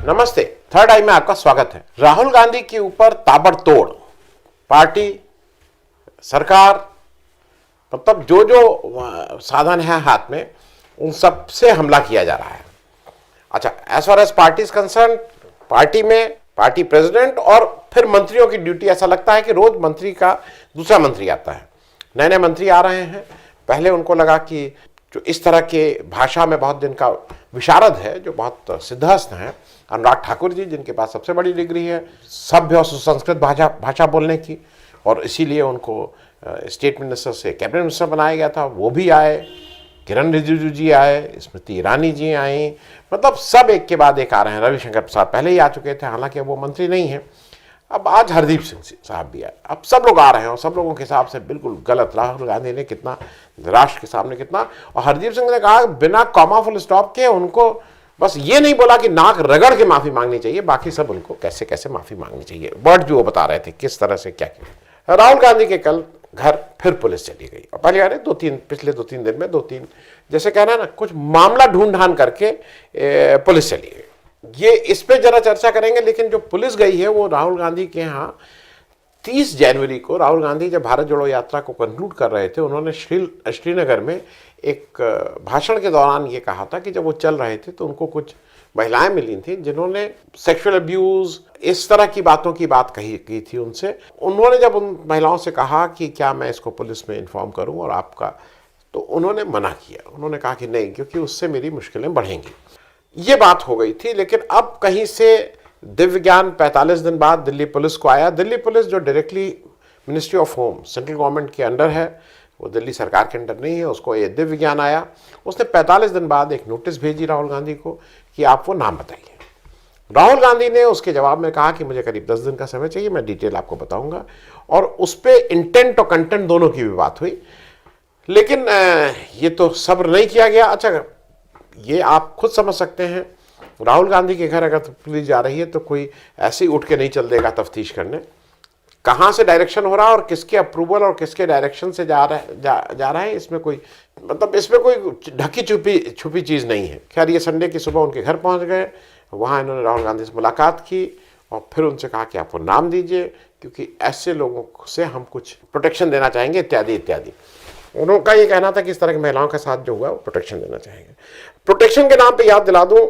नमस्ते। थर्ड आई में आपका स्वागत है। राहुल गांधी के ऊपर ताबड़तोड़ पार्टी, सरकार, मतलब जो जो साधन है हाथ में, उन सब से हमला किया जा रहा है। अच्छा, as far as party is concern, party में पार्टी प्रेसिडेंट और फिर मंत्रियों की ड्यूटी, ऐसा लगता है कि रोज मंत्री का दूसरा मंत्री आता है, नए नए मंत्री आ रहे हैं। पहले उनको लगा कि जो इस तरह के भाषा में बहुत दिन का विशारद है, जो बहुत सिद्धहस्त हैं, अनुराग ठाकुर जी, जिनके पास सबसे बड़ी डिग्री है सभ्य और सुसंस्कृत भाषा बोलने की, और इसीलिए उनको स्टेट मिनिस्टर से कैबिनेट मिनिस्टर बनाया गया था, वो भी आए। किरण रिजिजू जी आए, स्मृति ईरानी जी आई, मतलब सब एक के बाद एक आ रहे हैं। रविशंकर प्रसाद पहले ही आ चुके थे, हालांकि वो मंत्री नहीं है। अब आज हरदीप सिंह साहब भी आए। अब सब लोग आ रहे हैं और सब लोगों के हिसाब से बिल्कुल गलत। राहुल गांधी ने कितना राष्ट्र के सामने कितना, और हरदीप सिंह ने कहा बिना कॉमा फुल स्टॉप के उनको बस ये नहीं बोला कि नाक रगड़ के माफी मांगनी चाहिए, बाकी सब उनको कैसे कैसे माफी मांगनी चाहिए। वर्ड भी वो बता रहे थे किस तरह से क्या किया। राहुल गांधी के कल घर फिर पुलिस चली गई। और पहले यार पिछले दो तीन दिन में जैसे कहना है ना, कुछ मामला ढूंढ ढांड करके पुलिस चली गई। ये इस पे जरा चर्चा करेंगे, लेकिन जो पुलिस गई है वो राहुल गांधी के यहाँ 30 जनवरी को राहुल गांधी जब भारत जोड़ो यात्रा को कंक्लूड कर रहे थे, उन्होंने श्रीनगर में एक भाषण के दौरान ये कहा था कि जब वो चल रहे थे तो उनको कुछ महिलाएं मिली थी जिन्होंने सेक्सुअल अब्यूज, इस तरह की बातों की बात की थी उनसे। उन्होंने जब उन महिलाओं से कहा कि क्या मैं इसको पुलिस में इन्फॉर्म करूं और आपका, तो उन्होंने मना किया। उन्होंने कहा कि नहीं, क्योंकि उससे मेरी मुश्किलें बढ़ेंगी। ये बात हो गई थी। लेकिन अब कहीं से दिव्य ज्ञान 45 दिन बाद दिल्ली पुलिस को आया। दिल्ली पुलिस जो directly ministry of home, central government के अंडर है, वो दिल्ली सरकार के अंडर नहीं है, उसको ये दिव्य ज्ञान आया। उसने 45 दिन बाद एक नोटिस भेजी राहुल गांधी को कि आप वो नाम बताइए। राहुल गांधी ने उसके जवाब में कहा कि मुझे करीब 10 दिन का समय चाहिए, मैं डिटेल आपको बताऊंगा। और उस पर इंटेंट और कंटेंट दोनों की भी बात हुई, लेकिन ये तो सब्र नहीं किया गया। अच्छा, ये आप खुद समझ सकते हैं, राहुल गांधी के घर अगर पुलिस जा रही है तो कोई ऐसे ही उठ के नहीं चल देगा तफ्तीश करने। कहाँ से डायरेक्शन हो रहा है और किसके अप्रूवल और किसके डायरेक्शन से जा रहा है, इसमें कोई मतलब इसमें कोई ढकी छुपी चीज़ नहीं है। खैर, ये संडे की सुबह उनके घर पहुंच गए, वहाँ इन्होंने राहुल गांधी से मुलाकात की और फिर उनसे कहा कि आप वो नाम दीजिए, क्योंकि ऐसे लोगों से हम कुछ प्रोटेक्शन देना चाहेंगे, इत्यादि इत्यादि। उनका ये कहना था कि इस तरह की महिलाओं के साथ जो हुआ वो प्रोटेक्शन देना चाहेंगे। प्रोटेक्शन के नाम पे याद दिला दूं,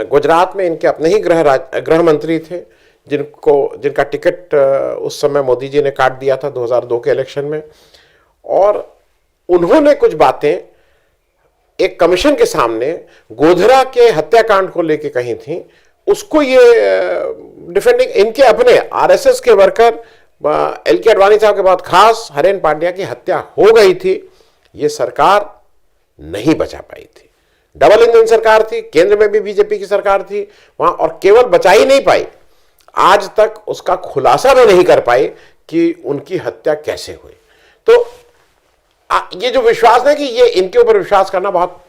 गुजरात में इनके अपने ही गृह मंत्री थे जिनका टिकट उस समय मोदी जी ने काट दिया था 2002 के इलेक्शन में, और उन्होंने कुछ बातें एक कमीशन के सामने गोधरा के हत्याकांड को लेके कही थी। उसको ये डिफेंडिंग, इनके अपने आरएसएस के वर्कर एल.के. आडवाणी साहब के बाद खास हरेन पांड्या की हत्या हो गई थी, ये सरकार नहीं बचा पाई थी। डबल इंजन सरकार थी, केंद्र में भी बीजेपी की सरकार थी वहां, और केवल बचा ही नहीं पाई, आज तक उसका खुलासा भी नहीं कर पाई कि उनकी हत्या कैसे हुई। तो ये जो विश्वास है कि ये इनके ऊपर विश्वास करना बहुत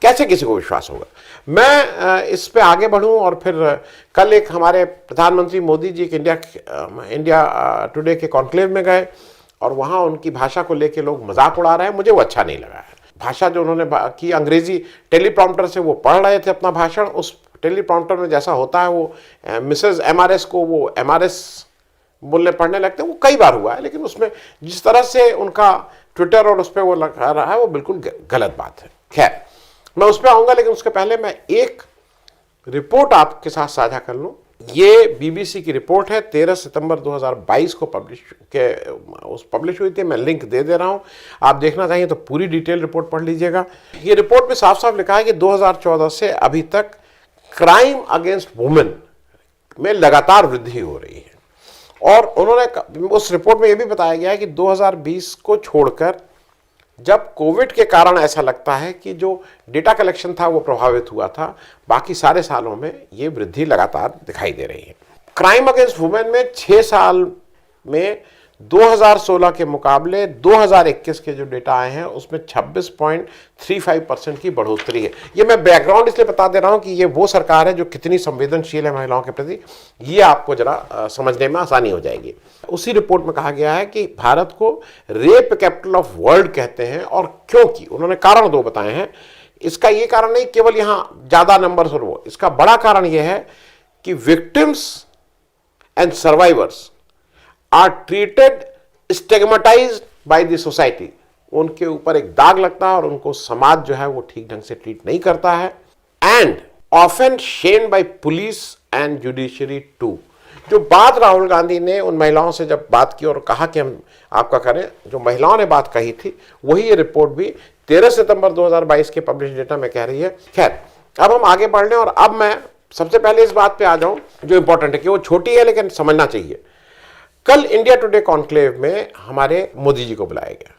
कैसे किसी को विश्वास होगा। मैं इस पे आगे बढ़ूं और फिर कल एक हमारे प्रधानमंत्री मोदी जी के इंडिया टुडे के कॉन्क्लेव में गए और वहां उनकी भाषा को लेके लोग मजाक उड़ा रहे हैं। मुझे वो अच्छा नहीं लगा है। भाषा जो उन्होंने की, अंग्रेजी टेलीप्रॉम्प्टर से वो पढ़ रहे थे अपना भाषण। उस टेलीप्रॉम्प्टर में जैसा होता है, वो मिसेज एमआरएस को वो एमआरएस बोलने पढ़ने लगते हैं, वो कई बार हुआ है। लेकिन उसमें जिस तरह से उनका ट्विटर और उस पर वो लगा रहा है, वो बिल्कुल गलत बात है। खैर, मैं उस पर आऊंगा, लेकिन उसके पहले मैं एक रिपोर्ट आपके साथ साझा कर लूं। ये बीबीसी की रिपोर्ट है, 13 सितंबर 2022 को पब्लिश हुई थी। मैं लिंक दे रहा हूं, आप देखना चाहिए तो पूरी डिटेल रिपोर्ट पढ़ लीजिएगा। ये रिपोर्ट में साफ साफ लिखा है कि 2014 से अभी तक क्राइम अगेंस्ट वुमेन में लगातार वृद्धि हो रही है। और उन्होंने उस रिपोर्ट में यह भी बताया गया है कि 2020 को छोड़कर, जब कोविड के कारण ऐसा लगता है कि जो डेटा कलेक्शन था वो प्रभावित हुआ था, बाकी सारे सालों में ये वृद्धि लगातार दिखाई दे रही है। क्राइम अगेंस्ट वुमेन में 6 साल में 2016 के मुकाबले 2021 के जो डेटा आए हैं उसमें 26.35% की बढ़ोतरी है। ये मैं बैकग्राउंड इसलिए बता दे रहा हूं कि ये वो सरकार है जो कितनी संवेदनशील है महिलाओं के प्रति, ये आपको जरा समझने में आसानी हो जाएगी। उसी रिपोर्ट में कहा गया है कि भारत को रेप कैपिटल ऑफ वर्ल्ड कहते हैं, और क्योंकि उन्होंने कारण 2 बताए हैं। इसका ये कारण नहीं केवल यहां ज्यादा नंबर और वो, इसका बड़ा कारण यह है कि victims and survivors are treated stigmatized by the society. उनके ऊपर एक दाग लगता है और उनको समाज जो है वो ठीक ढंग से ट्रीट नहीं करता है। And often shamed by police and judiciary too. जो बात राहुल गांधी ने उन महिलाओं से जब बात की और कहा कि हम आपका करें, जो महिलाओं ने बात कही थी वही ये रिपोर्ट भी 13 सितंबर 2022 के पब्लिश डेटा में कह रही है। खैर, अब हम आगे बढ़ लें और अब मैं सबसे पहले इस बात पे आ जाऊं जो इंपॉर्टेंट है, कि वो छोटी है लेकिन समझना चाहिए। कल इंडिया टुडे कॉन्क्लेव में हमारे मोदी जी को बुलाया गया।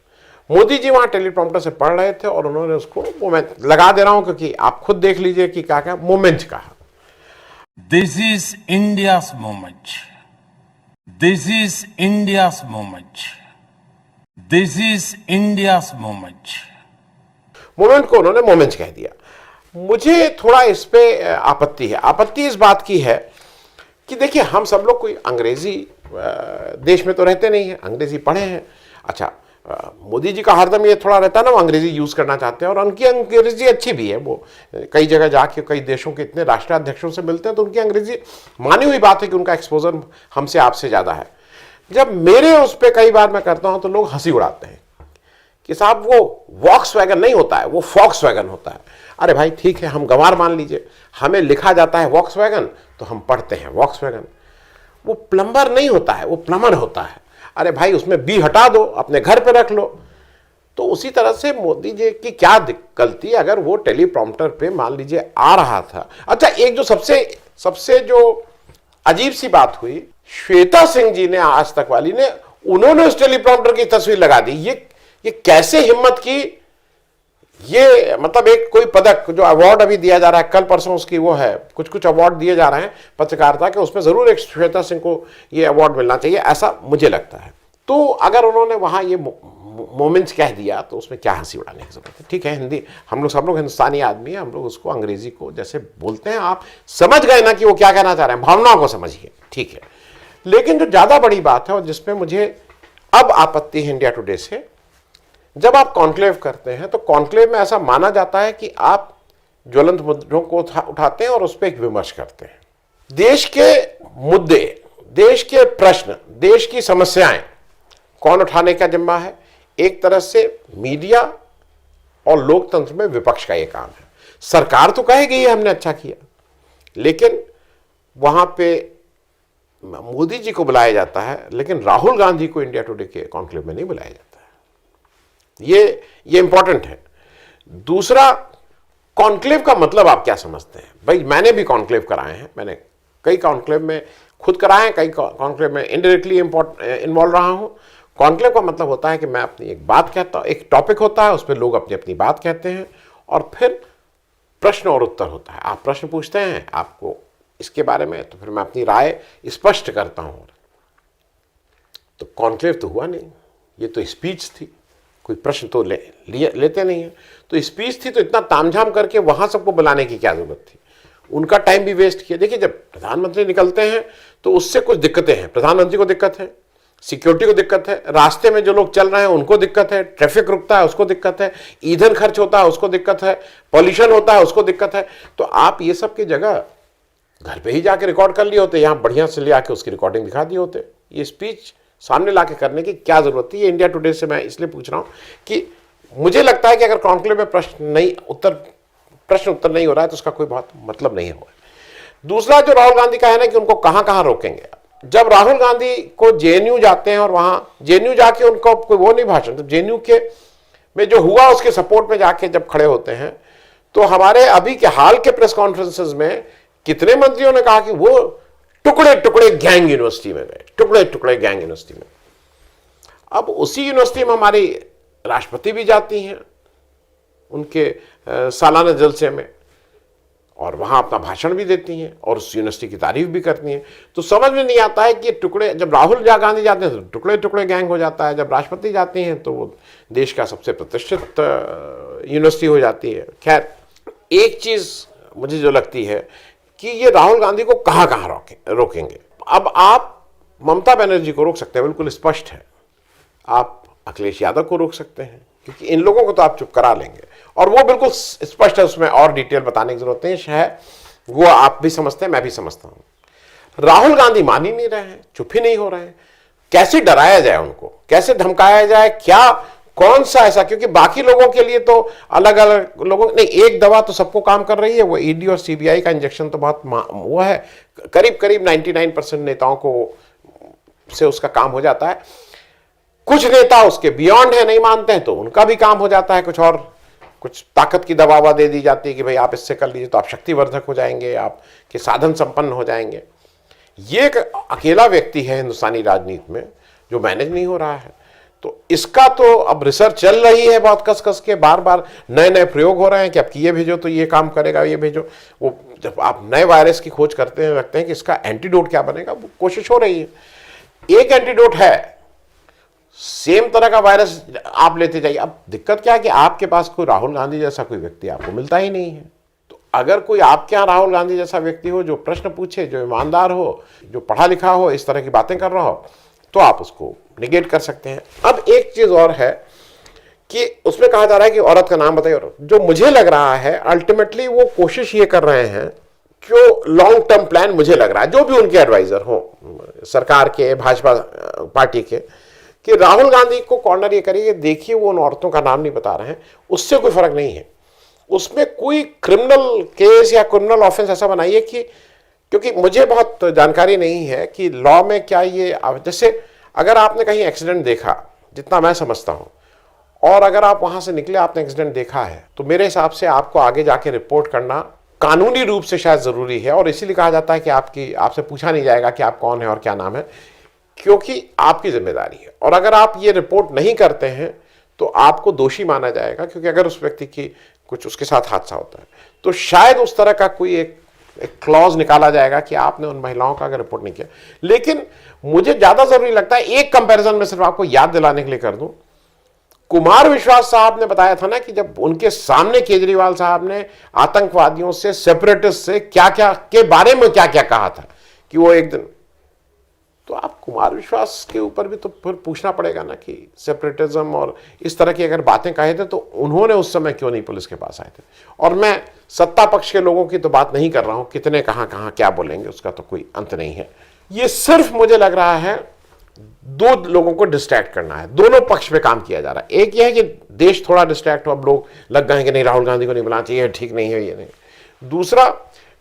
मोदी जी वहां टेलीप्रॉम्प्टर से पढ़ रहे थे और उन्होंने उसको, वो मैं लगा दे रहा हूं क्योंकि आप खुद देख लीजिए कि क्या क्या मोमेंट कहा। This is India's moment, this is India's moment, this is India's moment. Moment को उन्होंने मोमेंट कह दिया। मुझे थोड़ा इस पे आपत्ति है। आपत्ति इस बात की है कि देखिए, हम सब लोग कोई अंग्रेजी देश में तो रहते नहीं है, अंग्रेजी पढ़े हैं। अच्छा, मोदी जी का हरदम ये थोड़ा रहता है ना, वो अंग्रेजी यूज करना चाहते हैं और उनकी अंग्रेजी अच्छी भी है। वो कई जगह जाके कई देशों के इतने राष्ट्राध्यक्षों से मिलते हैं तो उनकी अंग्रेजी, मानी हुई बात है कि उनका एक्सपोजर हमसे आपसे ज्यादा है। जब मेरे उस पर कई बार मैं करता हूं तो लोग हंसी उड़ाते हैं कि साहब वो वॉक्सवैगन नहीं होता है, वो फॉक्सवैगन होता है। अरे भाई ठीक है, हम गंवार मान लीजिए, हमें लिखा जाता है वॉक्सवैगन तो हम पढ़ते हैं वॉक्सवैगन। वो प्लम्बर नहीं होता है, वो प्लमर होता है। अरे भाई उसमें बी हटा दो, अपने घर पे रख लो। तो उसी तरह से मोदी जी की क्या गलती, अगर वो टेलीप्रॉम्प्टर पे मान लीजिए आ रहा था। अच्छा, एक जो सबसे जो अजीब सी बात हुई, श्वेता सिंह जी ने, आज तक वाली ने, उन्होंने उस टेलीप्रॉम्प्टर की तस्वीर लगा दी। ये कैसे हिम्मत की? ये मतलब एक कोई पदक जो अवार्ड अभी दिया जा रहा है, कल परसों उसकी वो है, कुछ अवार्ड दिए जा रहे हैं पत्रकारिता के, उसमें जरूर एक श्वेता सिंह को ये अवार्ड मिलना चाहिए, ऐसा मुझे लगता है। तो अगर उन्होंने वहां ये मोमेंट्स कह दिया तो उसमें क्या हंसी उड़ाने की जरूरत है? ठीक है, हिंदी, हम लोग हिंदुस्तानी आदमी है, हम लोग उसको अंग्रेजी को जैसे बोलते हैं, आप समझ गए ना कि वो क्या कहना चाह रहे हैं, भावनाओं को समझिए, ठीक है। लेकिन जो ज्यादा बड़ी बात है और जिसमें मुझे अब आपत्ति है इंडिया टुडे से, जब आप कॉन्क्लेव करते हैं तो कॉन्क्लेव में ऐसा माना जाता है कि आप ज्वलंत मुद्दों को उठाते हैं और उस पर एक विमर्श करते हैं। देश के मुद्दे, देश के प्रश्न, देश की समस्याएं कौन उठाने का जिम्मा है? एक तरह से मीडिया और लोकतंत्र में विपक्ष का यह काम है। सरकार तो कहेगी हमने अच्छा किया, लेकिन वहां पे मोदी जी को बुलाया जाता है, लेकिन राहुल गांधी को इंडिया टुडे के कॉन्क्लेव में नहीं बुलाया जाता है। ये इंपॉर्टेंट है। दूसरा, कॉन्क्लेव का मतलब आप क्या समझते हैं? भाई मैंने भी कॉन्क्लेव कराए हैं, मैंने कई कॉन्क्लेव में खुद कराए हैं, कई कॉन्क्लेव में इनडायरेक्टली इन्वॉल्व रहा हूं। कॉन्क्लेव का मतलब होता है कि मैं अपनी एक बात कहता हूं, एक टॉपिक होता है, उस पर लोग अपनी अपनी बात कहते हैं और फिर प्रश्न और उत्तर होता है। आप प्रश्न पूछते हैं आपको इसके बारे में, तो फिर मैं अपनी राय स्पष्ट करता हूं। तो कॉन्क्लेव तो हुआ नहीं, ये तो स्पीच थी, कोई प्रश्न तो लेते नहीं है। तो स्पीच थी तो इतना तामझाम करके वहां सबको बुलाने की क्या जरूरत थी? उनका टाइम भी वेस्ट किया। देखिए, जब प्रधानमंत्री निकलते हैं तो उससे कुछ दिक्कतें हैं। प्रधानमंत्री को दिक्कत है, सिक्योरिटी को दिक्कत है, रास्ते में जो लोग चल रहे हैं उनको दिक्कत है, ट्रैफिक रुकता है उसको दिक्कत है, ईंधन खर्च होता है उसको दिक्कत है, पॉल्यूशन होता है उसको दिक्कत है। तो आप ये सब की जगह घर पे ही जाके रिकॉर्ड कर लिए होते, यहां बढ़िया से ले आके उसकी रिकॉर्डिंग दिखा दिए होते। ये स्पीच सामने लाके करने की क्या जरूरत थी? ये इंडिया टुडे से मैं इसलिए पूछ रहा हूं कि मुझे लगता है कि अगर कॉन्क्लेव में प्रश्न उत्तर नहीं हो रहा है तो उसका कोई बहुत मतलब नहीं हो। दूसरा, जो राहुल गांधी का है ना कि उनको कहां कहां रोकेंगे। जब राहुल गांधी को जेएनयू जाते हैं और वहां जेएनयू जाके उनको कोई वो नहीं भाषण, तो जेएनयू के में जो हुआ उसके सपोर्ट में जाके जब खड़े होते हैं तो हमारे अभी के हाल के प्रेस कॉन्फ्रेंसेस में कितने मंत्रियों ने कहा कि वो टुकड़े टुकड़े गैंग यूनिवर्सिटी में गए, टुकड़े टुकड़े गैंग यूनिवर्सिटी में। अब उसी यूनिवर्सिटी में हमारी राष्ट्रपति भी जाती हैं उनके सालाना जलसे में और वहां अपना भाषण भी देती हैं और उस यूनिवर्सिटी की तारीफ भी करती हैं। तो समझ में नहीं आता है कि टुकड़े, जब राहुल गांधी जाते हैं तो टुकड़े टुकड़े गैंग हो जाता है, जब राष्ट्रपति जाती हैं तो वो देश का सबसे प्रतिष्ठित यूनिवर्सिटी हो जाती है। खैर, एक चीज मुझे जो लगती है कि ये राहुल गांधी को कहां कहां रोकेंगे। अब आप ममता बनर्जी को रोक सकते हैं, बिल्कुल स्पष्ट है। आप अखिलेश यादव को रोक सकते हैं, क्योंकि इन लोगों को तो आप चुप करा लेंगे, और वो बिल्कुल स्पष्ट है, उसमें और डिटेल बताने की जरूरत नहीं है, वो आप भी समझते हैं, मैं भी समझता हूं। राहुल गांधी मान ही नहीं रहे हैं, चुप ही नहीं हो रहे हैं। कैसे डराया जाए उनको, कैसे धमकाया जाए, क्या कौन सा ऐसा, क्योंकि बाकी लोगों के लिए तो अलग अलग लोगों, नहीं एक दवा तो सबको काम कर रही है, वो ईडी और सीबीआई का इंजेक्शन तो बहुत वो है, करीब करीब 99% नेताओं को से उसका काम हो जाता है। कुछ नेता उसके बियॉन्ड है, नहीं मानते हैं तो उनका भी काम हो जाता है, कुछ और कुछ ताकत की दवा दे दी जाती है कि भाई आप इससे कर लीजिए तो आप शक्तिवर्धक हो जाएंगे, आपके साधन संपन्न हो जाएंगे। ये एक अकेला व्यक्ति है हिंदुस्तानी राजनीति में जो मैनेज नहीं हो रहा है। तो इसका तो अब रिसर्च चल रही है बहुत कस कस के, बार बार नए नए प्रयोग हो रहे हैं कि अब ये भेजो तो ये काम करेगा, ये भेजो वो। जब आप नए वायरस की खोज करते हैं, रखते हैं कि इसका एंटीडोट क्या बनेगा, वो कोशिश हो रही है। एक एंटीडोट है, सेम तरह का वायरस आप लेते जाइए। अब दिक्कत क्या है कि आपके पास कोई राहुल गांधी जैसा कोई व्यक्ति आपको मिलता ही नहीं है। तो अगर कोई आपके यहाँ राहुल गांधी जैसा व्यक्ति हो जो प्रश्न पूछे, जो ईमानदार हो, जो पढ़ा लिखा हो, इस तरह की बातें कर रहा हो, तो आप उसको निगेट कर सकते हैं। अब एक चीज और है कि उसमें कहा जा रहा है कि औरत का नाम बताइए, जो मुझे लग रहा है अल्टीमेटली वो कोशिश ये कर रहे हैं, जो लॉन्ग टर्म प्लान मुझे लग रहा है, जो भी उनके एडवाइजर हो सरकार के, भाजपा पार्टी के, कि राहुल गांधी को कॉर्नर ये करिए, देखिए वो उन औरतों का नाम नहीं बता रहे हैं, उससे कोई फर्क नहीं है। उसमें कोई क्रिमिनल केस या क्रिमिनल ऑफेंस ऐसा बनाइए कि, क्योंकि मुझे बहुत जानकारी नहीं है कि लॉ में क्या ये, जैसे अगर आपने कहीं एक्सीडेंट देखा, जितना मैं समझता हूं, और अगर आप वहां से निकले आपने एक्सीडेंट देखा है, तो मेरे हिसाब से आपको आगे जाके रिपोर्ट करना कानूनी रूप से शायद जरूरी है, और इसीलिए कहा जाता है कि आपसे पूछा नहीं जाएगा कि आप कौन है और क्या नाम है, क्योंकि आपकी जिम्मेदारी है। और अगर आप ये रिपोर्ट नहीं करते हैं तो आपको दोषी माना जाएगा, क्योंकि अगर उस व्यक्ति की कुछ उसके साथ हादसा होता है तो शायद उस तरह का कोई एक क्लॉज निकाला जाएगा कि आपने उन महिलाओं का अगर रिपोर्ट नहीं किया। लेकिन मुझे ज्यादा जरूरी लगता है, एक कंपैरिजन में सिर्फ आपको याद दिलाने के लिए कर दूं, कुमार विश्वास साहब ने बताया था ना कि जब उनके सामने केजरीवाल साहब ने आतंकवादियों से, सेपरेटिस्ट से क्या क्या के बारे में क्या क्या कहा था कि वो एक दिन, तो आप कुमार विश्वास के ऊपर भी तो फिर पूछना पड़ेगा ना कि सेपरेटिज्म और इस तरह की अगर बातें कहे थे तो उन्होंने उस समय क्यों नहीं पुलिस के पास आए थे। और मैं सत्ता पक्ष के लोगों की तो बात नहीं कर रहा हूं, कितने कहां कहां क्या बोलेंगे उसका तो कोई अंत नहीं है। ये सिर्फ मुझे लग रहा है दो लोगों को डिस्ट्रैक्ट करना है, दोनों पक्ष पे काम किया जा रहा है। एक ये है कि देश थोड़ा डिस्ट्रैक्ट हो, अब लोग लग गए कि नहीं राहुल गांधी को नहीं बुलाना चाहिए, ठीक नहीं है ये नहीं। दूसरा,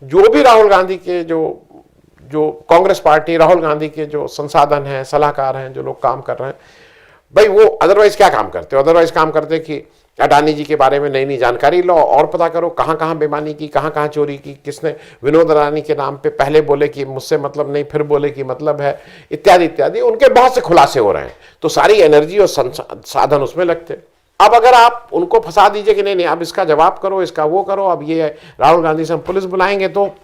जो भी राहुल गांधी के जो कांग्रेस पार्टी, राहुल गांधी के जो संसाधन हैं, सलाहकार हैं, जो लोग काम कर रहे हैं, भाई वो अदरवाइज क्या काम करते हो, अदरवाइज काम करते कि अडानी जी के बारे में नई नई जानकारी लो और पता करो कहां कहां बेईमानी की, कहां कहां चोरी की, किसने विनोद अडानी के नाम पे पहले बोले कि मुझसे मतलब नहीं, फिर बोले कि मतलब है, इत्यादि इत्यादि। उनके बहुत से खुलासे हो रहे हैं, तो सारी एनर्जी और साधन उसमें लगते। अब अगर आप उनको फंसा दीजिए कि नहीं नहीं अब इसका जवाब करो, इसका वो करो, अब ये राहुल गांधी से हम पुलिस बुलाएंगे, तो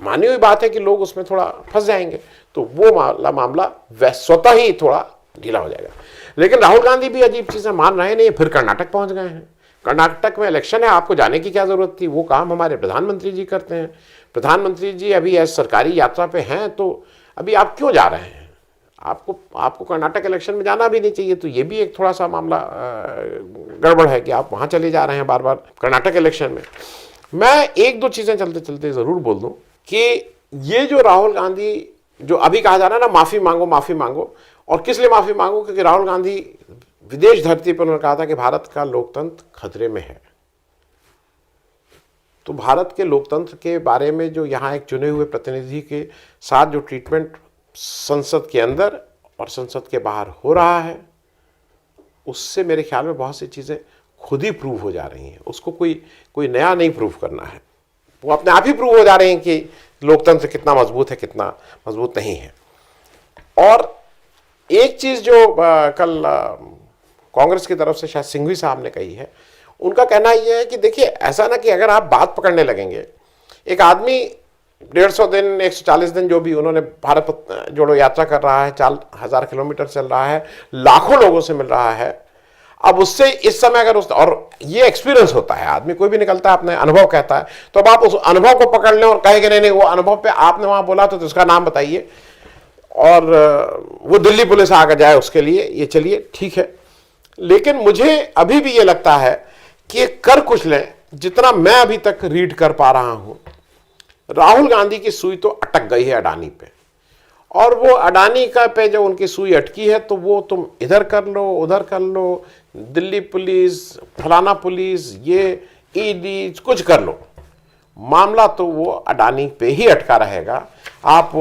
मानी हुई बात है कि लोग उसमें थोड़ा फंस जाएंगे, तो वो मामला स्वतः ही थोड़ा ढीला हो जाएगा। लेकिन राहुल गांधी भी अजीब चीजें मान रहे नहीं, फिर कर्नाटक पहुंच गए हैं। कर्नाटक में इलेक्शन है, आपको जाने की क्या जरूरत थी, वो काम हमारे प्रधानमंत्री जी करते हैं। प्रधानमंत्री जी अभी ऐसे सरकारी यात्रा पे हैं, तो अभी आप क्यों जा रहे हैं, आपको कर्नाटक इलेक्शन में जाना भी नहीं चाहिए। तो ये भी एक थोड़ा सा मामला गड़बड़ है कि आप वहां चले जा रहे हैं बार बार कर्नाटक इलेक्शन में। मैं एक दो चीजें चलते चलते जरूर बोल दूं कि ये जो राहुल गांधी, जो अभी कहा जा रहा है ना माफी मांगो माफी मांगो, और किस लिए माफी मांगो, क्योंकि राहुल गांधी विदेश धरती पर उन्होंने कहा था कि भारत का लोकतंत्र खतरे में है। तो भारत के लोकतंत्र के बारे में जो यहाँ एक चुने हुए प्रतिनिधि के साथ जो ट्रीटमेंट संसद के अंदर और संसद के बाहर हो रहा है, उससे मेरे ख्याल में बहुत सी चीजें खुद ही प्रूव हो जा रही हैं। उसको कोई नया नहीं प्रूव करना है, वो अपने आप ही प्रूव हो जा रहे हैं कि लोकतंत्र कितना मजबूत है, कितना मजबूत नहीं है। और एक चीज जो कल कांग्रेस की तरफ से शायद सिंघवी साहब ने कही है, उनका कहना यह है कि देखिए ऐसा ना कि अगर आप बात पकड़ने लगेंगे, एक आदमी 150 दिन 140 दिन जो भी उन्होंने भारत जोड़ो यात्रा कर रहा है, 4000 किलोमीटर चल रहा है, लाखों लोगों से मिल रहा है, अब उससे इस समय अगर और ये एक्सपीरियंस होता है, आदमी कोई भी निकलता है अपने अनुभव कहता है, तो अब आप उस अनुभव को पकड़ लें और कहें कि नहीं वो अनुभव पे आपने वहां बोला तो उसका नाम बताइए और वो दिल्ली पुलिस आकर जाए उसके लिए, ये चलिए ठीक है। लेकिन मुझे अभी भी ये लगता है कि ये कर कुछ लें, जितना मैं अभी तक रीड कर पा रहा हूं, राहुल गांधी की सुई तो अटक गई है अडानी पे, और वो अडानी का पे जो उनकी सुई अटकी है तो वो तुम इधर कर लो उधर कर लो, दिल्ली पुलिस फलाना पुलिस ये ईडी कुछ कर लो, मामला तो वो अडानी पे ही अटका रहेगा। आप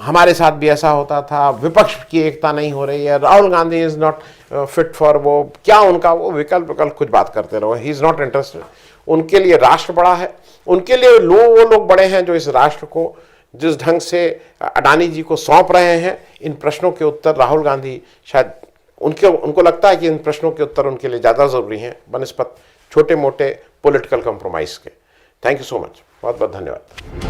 हमारे साथ भी ऐसा होता था, विपक्ष की एकता नहीं हो रही है, Rahul Gandhi is not fit for वो क्या उनका वो विकल्प कुछ बात करते रहो, ही इज नॉट इंटरेस्टेड। उनके लिए राष्ट्र बड़ा है, उनके लिए वो लोग बड़े हैं जो इस राष्ट्र को जिस ढंग से अडानी जी को सौंप रहे हैं, इन प्रश्नों के उत्तर राहुल गांधी शायद उनको लगता है कि इन प्रश्नों के उत्तर उनके लिए ज़्यादा ज़रूरी हैं बनस्पत छोटे मोटे पॉलिटिकल कंप्रोमाइज़ के। थैंक यू सो मच, बहुत बहुत धन्यवाद।